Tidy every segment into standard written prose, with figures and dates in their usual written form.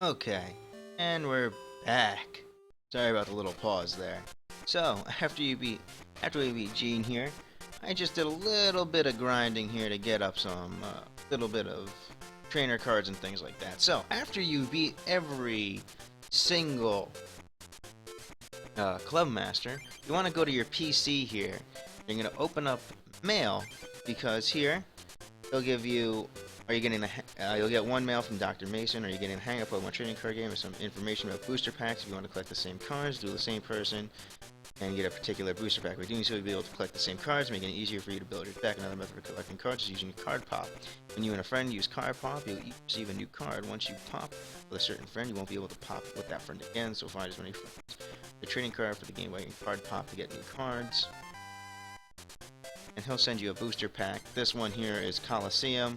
Okay, and we're back. Sorry about the little pause there. So, after we beat Gene here, I just did a little bit of grinding here to get up some, little bit of trainer cards and things like that. So, after you beat every single club master, you want to go to your PC here. You're gonna open up mail because here they'll give you. Are you getting you'll get one mail from Dr. Mason. Are you getting a hang up Pokemon trading card game with some information about booster packs? If you want to collect the same cards, do the same person, and get a particular booster pack. By doing so, you'll be able to collect the same cards, making it easier for you to build your deck. Another method for collecting cards is using Card Pop. When you and a friend use Card Pop, you'll each receive a new card. Once you pop with a certain friend, you won't be able to pop with that friend again, so find as many friends. The trading card for the game by using Card Pop to get new cards. And he'll send you a booster pack. This one here is Coliseum.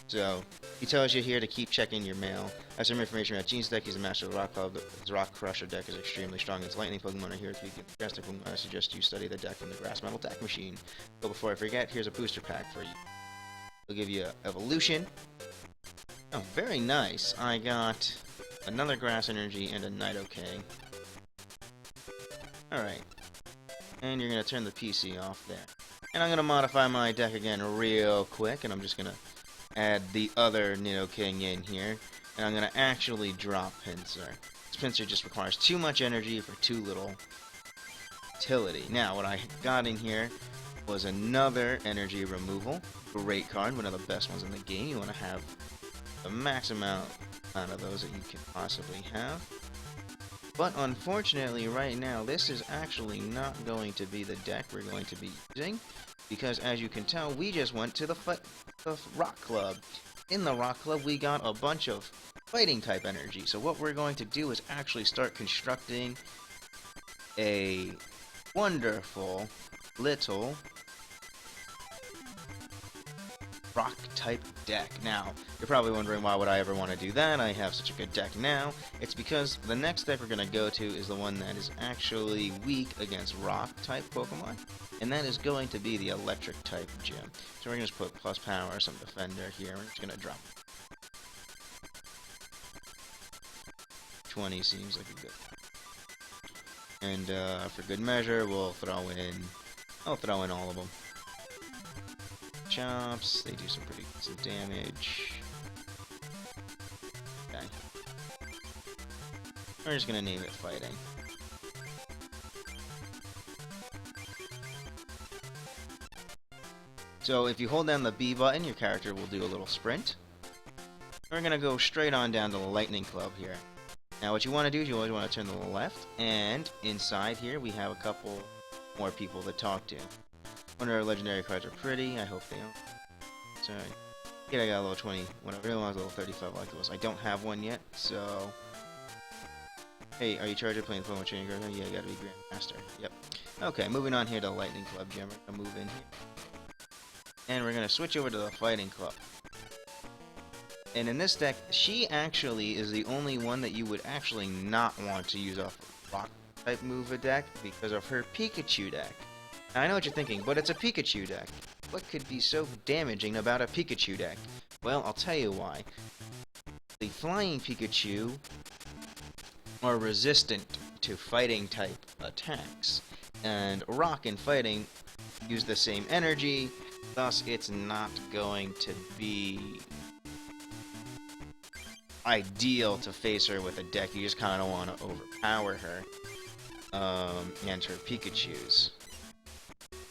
So, he tells you here to keep checking your mail. I have some information about Gene's deck. He's a master of the Rock Club. His Rock Crusher deck is extremely strong. Its lightning Pokemon are here to begin the grass deck Pokemon. I suggest you study the deck from the Grass Metal Deck Machine. But before I forget, here's a booster pack for you. It'll give you Evolution. Oh, very nice. I got another Grass Energy and a Nidoking. Alright. And you're going to turn the PC off there. And I'm going to modify my deck again real quick, and I'm just going to add the other Nidoking in here, and I'm going to actually drop Pinsir. This Pinsir just requires too much energy for too little utility. Now, what I got in here was another energy removal. Great card, one of the best ones in the game. You want to have the max amount of those that you can possibly have. But unfortunately, right now, this is actually not going to be the deck we're going to be using, because as you can tell, we just went to the Rock Club. In the Rock Club, we got a bunch of fighting type energy. So what we're going to do is actually start constructing a wonderful little rock type deck. Now, you're probably wondering, why would I ever want to do that? I have such a good deck now. It's because the next deck we're going to go to is the one that is actually weak against rock type Pokemon, and that is going to be the electric type gym. So we're going to just put plus power, some defender here. We're just going to drop 20 seems like a good. And for good measure, I'll throw in all of them. Chops, they do some pretty decent damage. Okay. We're just gonna name it Fighting. So if you hold down the B button, your character will do a little sprint. We're gonna go straight on down to the Lightning Club here. Now what you want to do is you always want to turn to the left, and inside here we have a couple more people to talk to. One of our legendary cards are pretty. I hope they don't. Sorry. Yeah, I got a level 20. When I realized level 35 like this. I don't have one yet, so. Hey, are you charged with playing the Pokemon Training Card? Yeah, you gotta be Grandmaster. Yep. Okay, moving on here to Lightning Club Gym. We're gonna move in here. And we're gonna switch over to the Fighting Club. And in this deck, she actually is the only one that you would actually not want to use off Rock type move deck because of her Pikachu deck. Now, I know what you're thinking, but it's a Pikachu deck. What could be so damaging about a Pikachu deck? Well, I'll tell you why. The flying Pikachu are resistant to fighting type attacks, and rock and fighting use the same energy, thus it's not going to be ideal to face her with a deck. You just kind of want to overpower her and her Pikachus.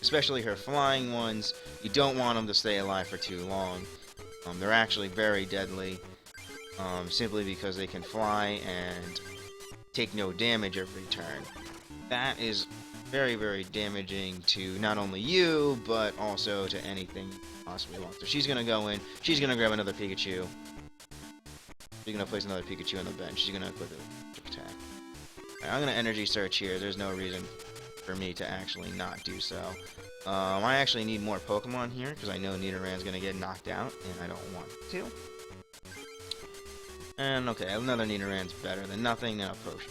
Especially her flying ones, you don't want them to stay alive for too long. They're actually very deadly, simply because they can fly and take no damage every turn. That is very, very damaging to not only you, but also to anything you possibly want. So she's going to go in, she's going to grab another Pikachu. She's going to place another Pikachu on the bench. She's going to equip it attack. Right, I'm going to energy search here. There's no reason for me to actually not do so. I actually need more Pokemon here because I know Nidoran's gonna get knocked out and I don't want to. And okay, another Nidoran's better than nothing and a potion.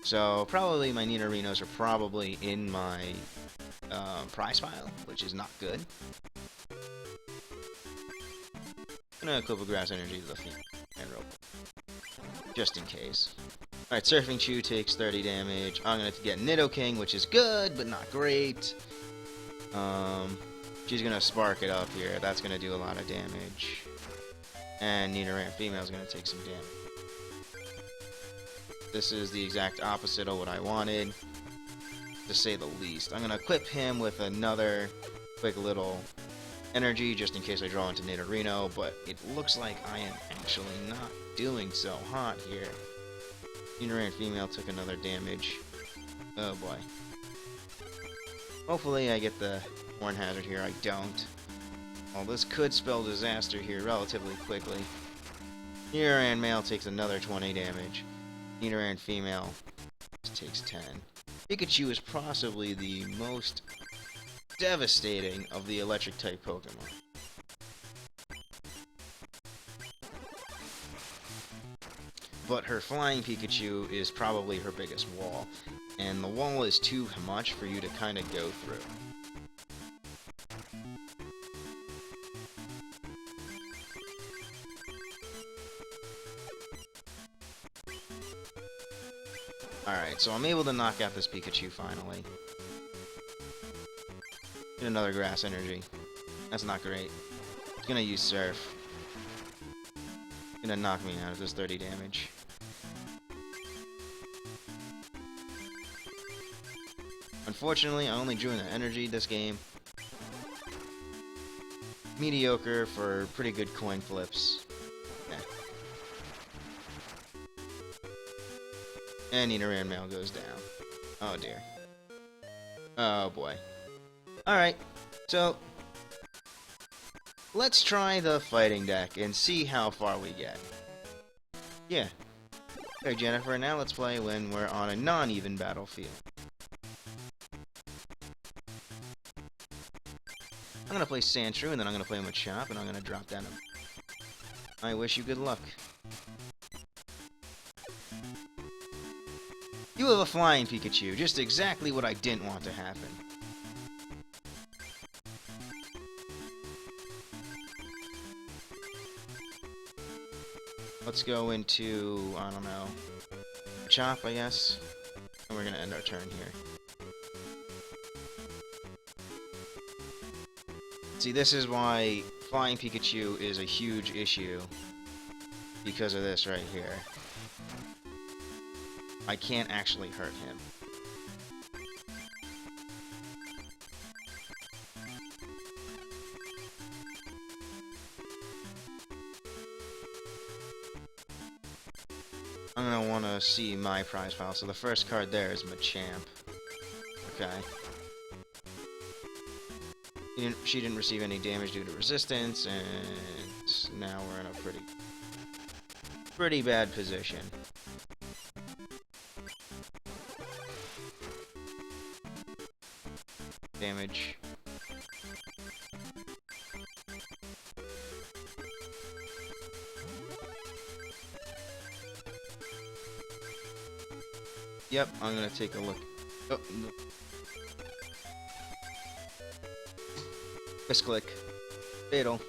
So probably my Nidorinos are probably in my prize pile, which is not good. I'm gonna equip a grass energy to the feet. And rope. Just in case. Alright, Surfing Chew takes 30 damage. I'm gonna get Nidoking, which is good, but not great. She's gonna spark it up here. That's gonna do a lot of damage. And Nidoran Female is gonna take some damage. This is the exact opposite of what I wanted, to say the least. I'm gonna equip him with another quick little energy, just in case I draw into Nidorino, but it looks like I am actually not doing so hot here. Nidoran Female took another damage. Oh boy. Hopefully I get the Horn Hazard here. I don't. Well, this could spell disaster here relatively quickly. Nidoran Male takes another 20 damage. Nidoran Female takes 10. Pikachu is possibly the most devastating of the electric-type Pokemon. But her Flying Pikachu is probably her biggest wall, and the wall is too much for you to kind of go through. Alright, so I'm able to knock out this Pikachu finally. Get another Grass Energy. That's not great. It's gonna use Surf. Gonna knock me out. It does 30 damage. Unfortunately, I only drew an energy this game. Mediocre for pretty good coin flips. Yeah. And Nidoran Male goes down. Oh dear. Oh boy. Alright, so let's try the fighting deck and see how far we get. Yeah. Okay, Jennifer, now let's play when we're on a non-even battlefield. I'm gonna play Sandshrew, and then I'm gonna play Machop, and I'm gonna drop down him. I wish you good luck. You have a Flying Pikachu, just exactly what I didn't want to happen. Let's go into, I don't know, Machop, I guess, and we're gonna end our turn here. See, this is why Flying Pikachu is a huge issue, because of this right here. I can't actually hurt him. I'm gonna want to see my prize pile, so the first card there is Machamp. Okay. She didn't receive any damage due to resistance, and now we're in a pretty bad position. Damage. Yep, I'm gonna take a look. Oh, no. Misclick. Fatal.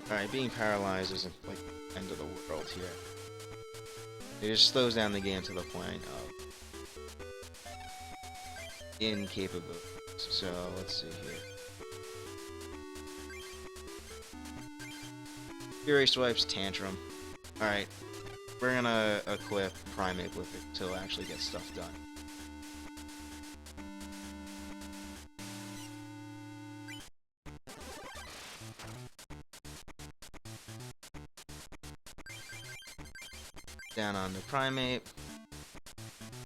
Alright, being paralyzed isn't like the end of the world here. It just slows down the game to the point of incapable. So let's see here. Fury Swipes, Tantrum. Alright, we're gonna equip Primate with it to actually get stuff done. Down on the Primate.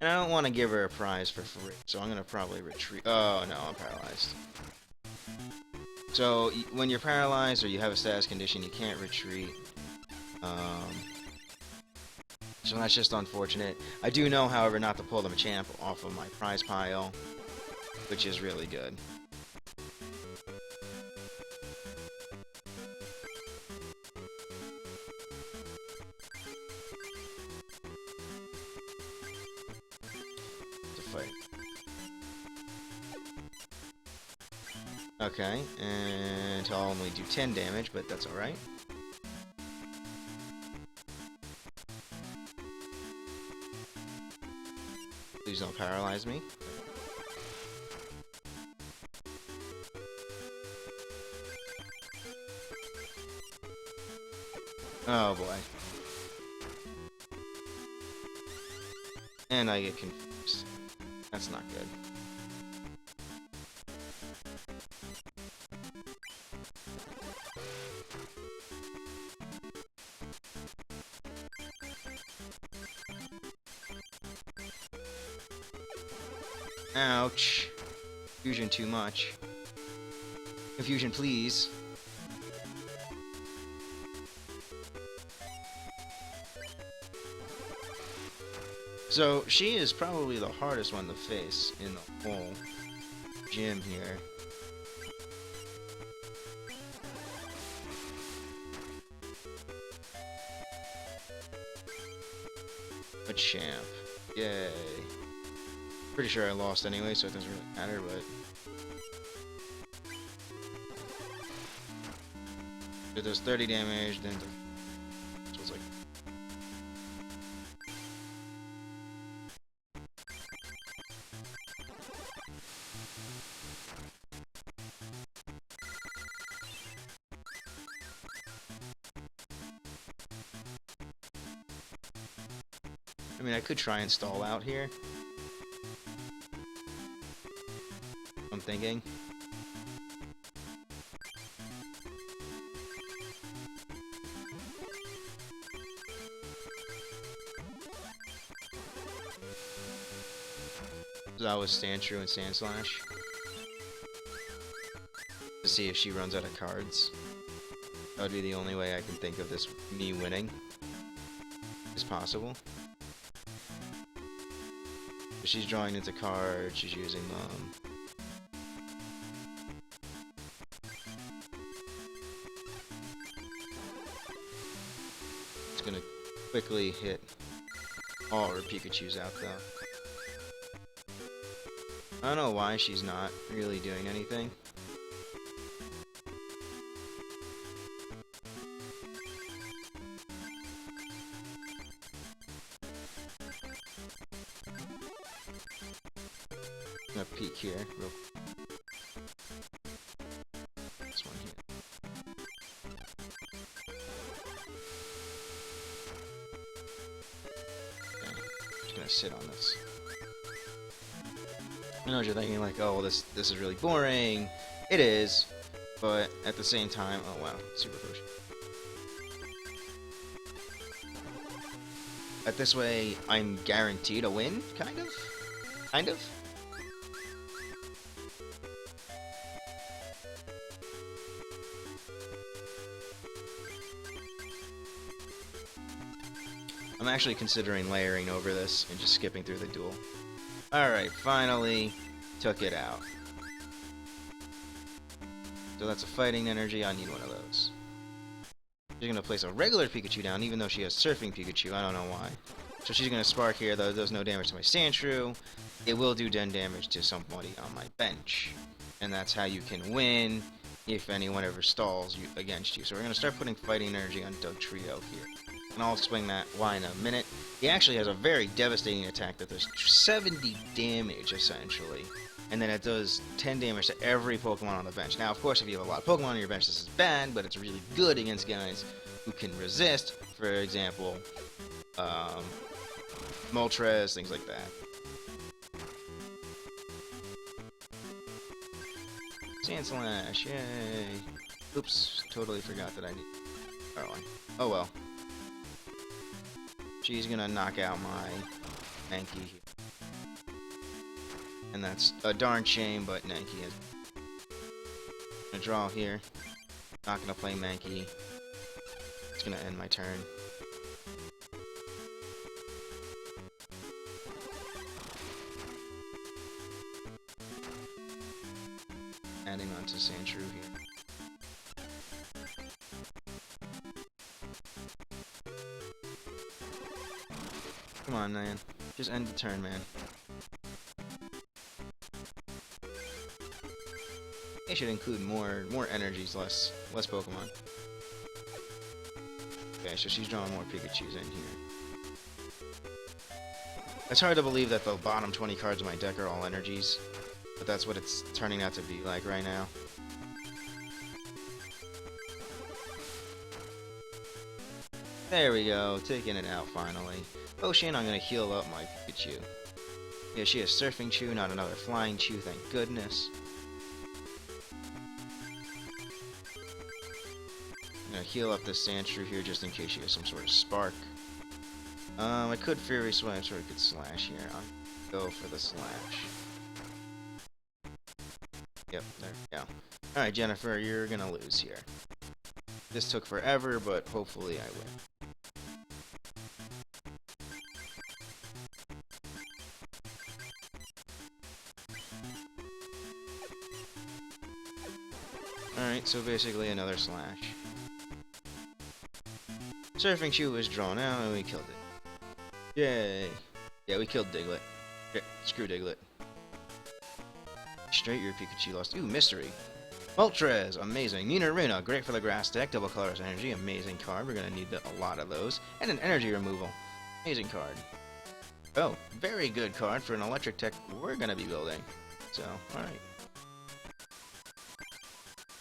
And I don't want to give her a prize for free, so I'm going to probably retreat. Oh, no, I'm paralyzed. So, when you're paralyzed or you have a status condition, you can't retreat. So that's just unfortunate. I do know, however, not to pull the Machamp off of my prize pile, which is really good. Okay, and I'll only do 10 damage, but that's alright. Please don't paralyze me. Oh boy. And I get confused. That's not good. Ouch. Confusion too much. Confusion, please. So, she is probably the hardest one to face in the whole gym here. A champ. Yay. Pretty sure I lost anyway, so it doesn't really matter, but... It does 30 damage, then... So it's like... I mean, I could try and stall out here. I'm thinking. So that was Stand True and Sand Slash. To see if she runs out of cards. That would be the only way I can think of this me winning. Is possible. But she's drawing into cards, she's using them. It's gonna quickly hit all her Pikachus out though. I don't know why she's not really doing anything. I'm gonna peek here, real. This one here. Okay, just gonna sit on this. I know what you're thinking, like, oh, well, this is really boring. It is, but at the same time, oh wow, super push. At this way, I'm guaranteed a win, kind of? Kind of? I'm actually considering layering over this and just skipping through the duel. Alright, finally took it out. So that's a fighting energy, I need one of those. She's gonna place a regular Pikachu down, even though she has Surfing Pikachu, I don't know why. So she's gonna Spark here, though it does no damage to my Sandshrew. It will do 10 damage to somebody on my bench. And that's how you can win if anyone ever stalls you against you. So we're gonna start putting fighting energy on Dugtrio here. And I'll explain that why in a minute. He actually has a very devastating attack that does 70 damage, essentially. And then it does 10 damage to every Pokemon on the bench. Now, of course, if you have a lot of Pokemon on your bench, this is bad, but it's really good against guys who can resist. For example, Moltres, things like that. Sand Slash, yay! Oops, totally forgot that I need... Oh well. She's gonna knock out my Mankey here. And that's a darn shame, but Mankey is gonna draw here. Not gonna play Mankey. It's gonna end my turn. Adding on to Sandshrew here. Come on, man. Just end the turn, man. They should include more energies, less Pokemon. Okay, so she's drawing more Pikachus in here. It's hard to believe that the bottom 20 cards of my deck are all energies, but that's what it's turning out to be like right now. There we go, taking it out finally. Potion, I'm gonna heal up my Pikachu. Yeah, she has Surfing Chew, not another Flying Chew, thank goodness. I'm gonna heal up this Sandshrew here just in case she has some sort of Spark. I could Fury Swipe, or I could Slash here. I'll go for the Slash. Yep, there we go. Alright, Jennifer, you're gonna lose here. This took forever, but hopefully I win. Alright, so basically another Slash. Surfing Chew was drawn out and we killed it. Yay! Yeah, we killed Diglett. Okay, screw Diglett. Straight your Pikachu lost. Ooh, Mystery. Moltres, amazing. Nidorina, great for the grass deck. Double colorless energy, amazing card. We're gonna need a lot of those. And an energy removal. Amazing card. Oh, very good card for an electric tech we're gonna be building. So, alright.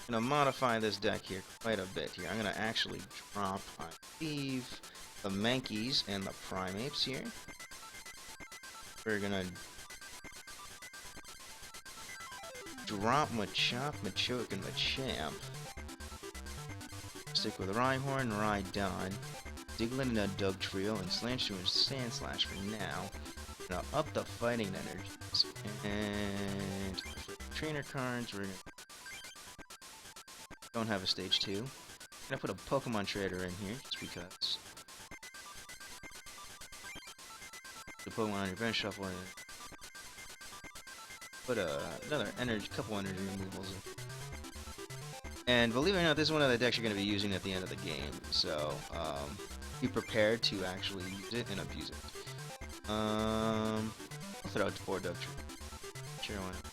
I'm gonna modify this deck here quite a bit here. I'm gonna actually drop, I believe, the Mankeys and the Primates here. We're gonna drop Machop, Machoke, and Machamp. Stick with Rhyhorn, Rhydon, Diglett and a Dugtrio, and Slanshrew and Sandslash for now. Now up the fighting energies. And for trainer cards, we're gonna don't have a stage 2. I'm gonna put a Pokemon Trader in here just because. The Pokemon on your bench shuffle and put another couple energy removals in. And believe it or not, this is one of the decks you're gonna be using at the end of the game. So be prepared to actually use it and abuse it. I'll throw out 4 Dugtrio. Sure, why not?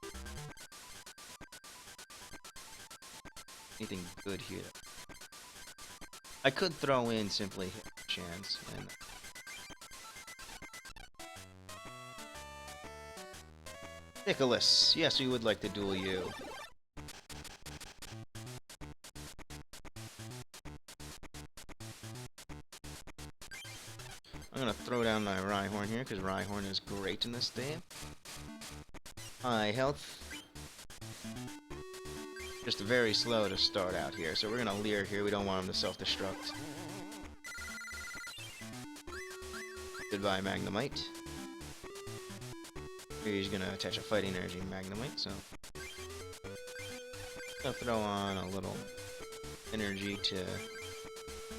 Anything good here? I could throw in simply hit chance and Nicholas. Yes, we would like to duel you. I'm gonna throw down my Rhyhorn here because Rhyhorn is great in this game. High health. Just very slow to start out here, so we're gonna Leer here. We don't want him to self-destruct. Goodbye, Magnemite. Here he's gonna attach a Fighting Energy Magnemite, so I'll throw on a little energy to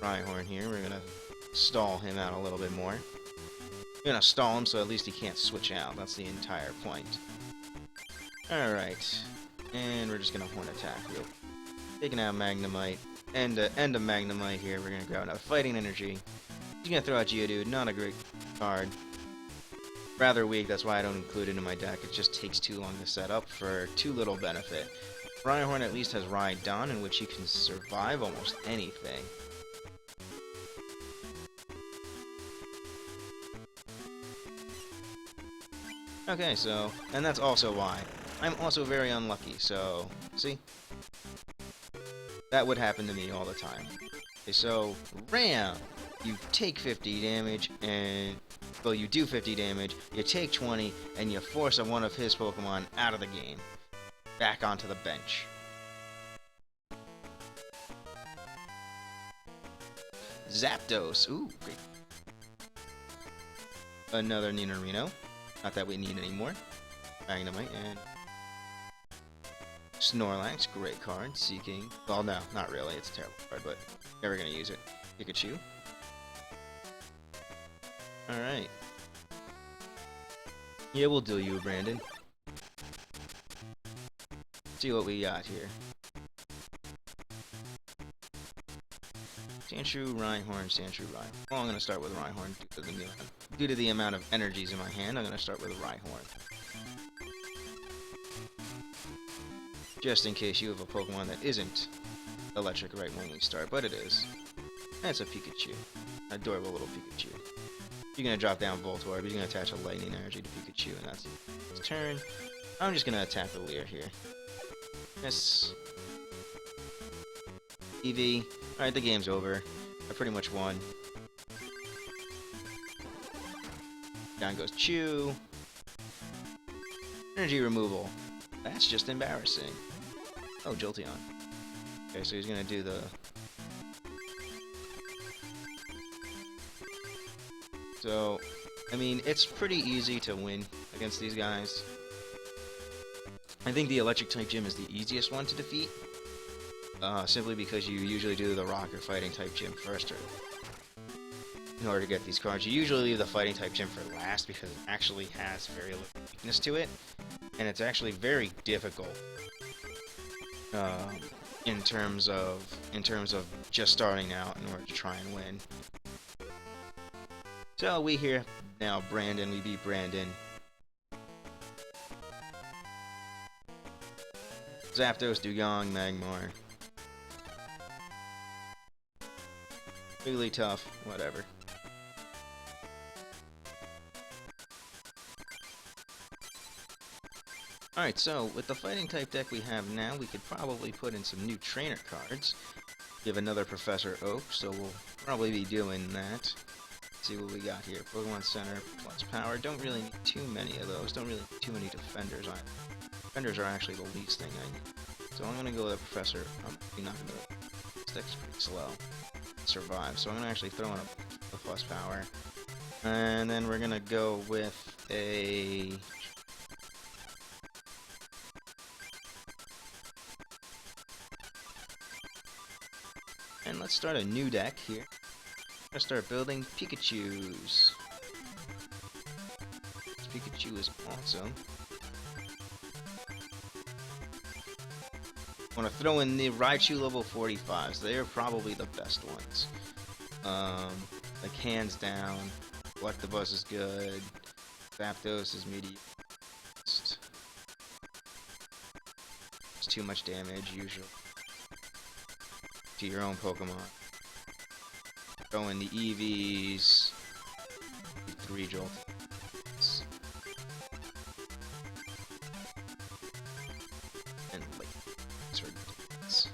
Rhyhorn here. We're gonna stall him out a little bit more. We're gonna stall him so at least he can't switch out. That's the entire point. Alright. And we're just gonna Horn Attack real. Taking out Magnemite. And a Magnemite here. We're gonna grab another Fighting Energy. He's gonna throw out Geodude. Not a great card. Rather weak, that's why I don't include it in my deck. It just takes too long to set up for too little benefit. Rhyhorn at least has Rhydon, in which he can survive almost anything. Okay, so, and that's also why. I'm also very unlucky, so, see? That would happen to me all the time. Okay, so, Ram! You take 50 damage, and, well, you do 50 damage, you take 20, and you force one of his Pokemon out of the game. Back onto the bench. Zapdos! Ooh, great. Another Nidorino. Not that we need any more. Magnemite and Snorlax, great card. Seeking. Well, no, not really. It's a terrible card, but never gonna use it. Pikachu. Alright. Yeah, we'll do you, Brandon. See what we got here. Sandshrew, Rhyhorn, Sandshrew, Rhyhorn. Well, I'm gonna start with Rhyhorn due to the amount of energies in my hand. I'm gonna start with Rhyhorn. just in case you have a Pokemon that isn't electric right when we start, but it is. And it's a Pikachu. Adorable little Pikachu. You're gonna drop down Voltorb, he's gonna attach a lightning energy to Pikachu, and that's his turn. I'm just gonna attack the Leer here. Miss. EV. Alright, the game's over. I pretty much won. Down goes Chew. Energy removal. That's just embarrassing. Oh, Jolteon. Okay, so he's gonna do the... So, I mean, it's pretty easy to win against these guys. I think the electric type gym is the easiest one to defeat. Simply because you usually do the rock or fighting type gym first, or in order to get these cards. You usually leave the fighting type gym for last because it actually has very little weakness to it, and it's actually very difficult in terms of just starting out in order to try and win. So we here now Brandon, we beat Brandon. Zapdos, Dugong, Magmar. Really tough, whatever. Alright, so with the fighting type deck we have now, we could probably put in some new trainer cards. We have another Professor Oak, so we'll probably be doing that. Let's see what we got here. Pokemon Center plus power. Don't really need too many of those. Don't really need too many defenders either. Defenders are actually the least thing I need. So I'm gonna go with a Professor. I'm not gonna. This deck's pretty slow. Survive. So I'm gonna actually throw in a plus power. And then we're gonna go with a... And let's start a new deck here. I'm gonna start building Pikachus. This Pikachu is awesome. I want to throw in the Raichu level 45s. They are probably the best ones. Like hands down. Electabuzz is good. Zapdos is medium. It's too much damage usually to your own Pokemon. Throw in the EVs. 3 Jolts. And like it's ridiculous.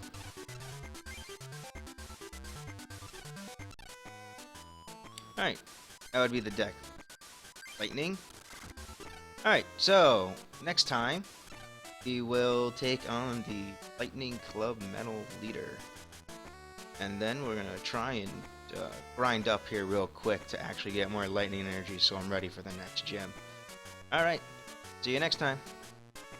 Alright, that would be the deck. Lightning. Alright, so next time we will take on the Lightning Club Metal Leader. And then we're gonna try and grind up here real quick to actually get more lightning energy so I'm ready for the next gym. Alright, see you next time.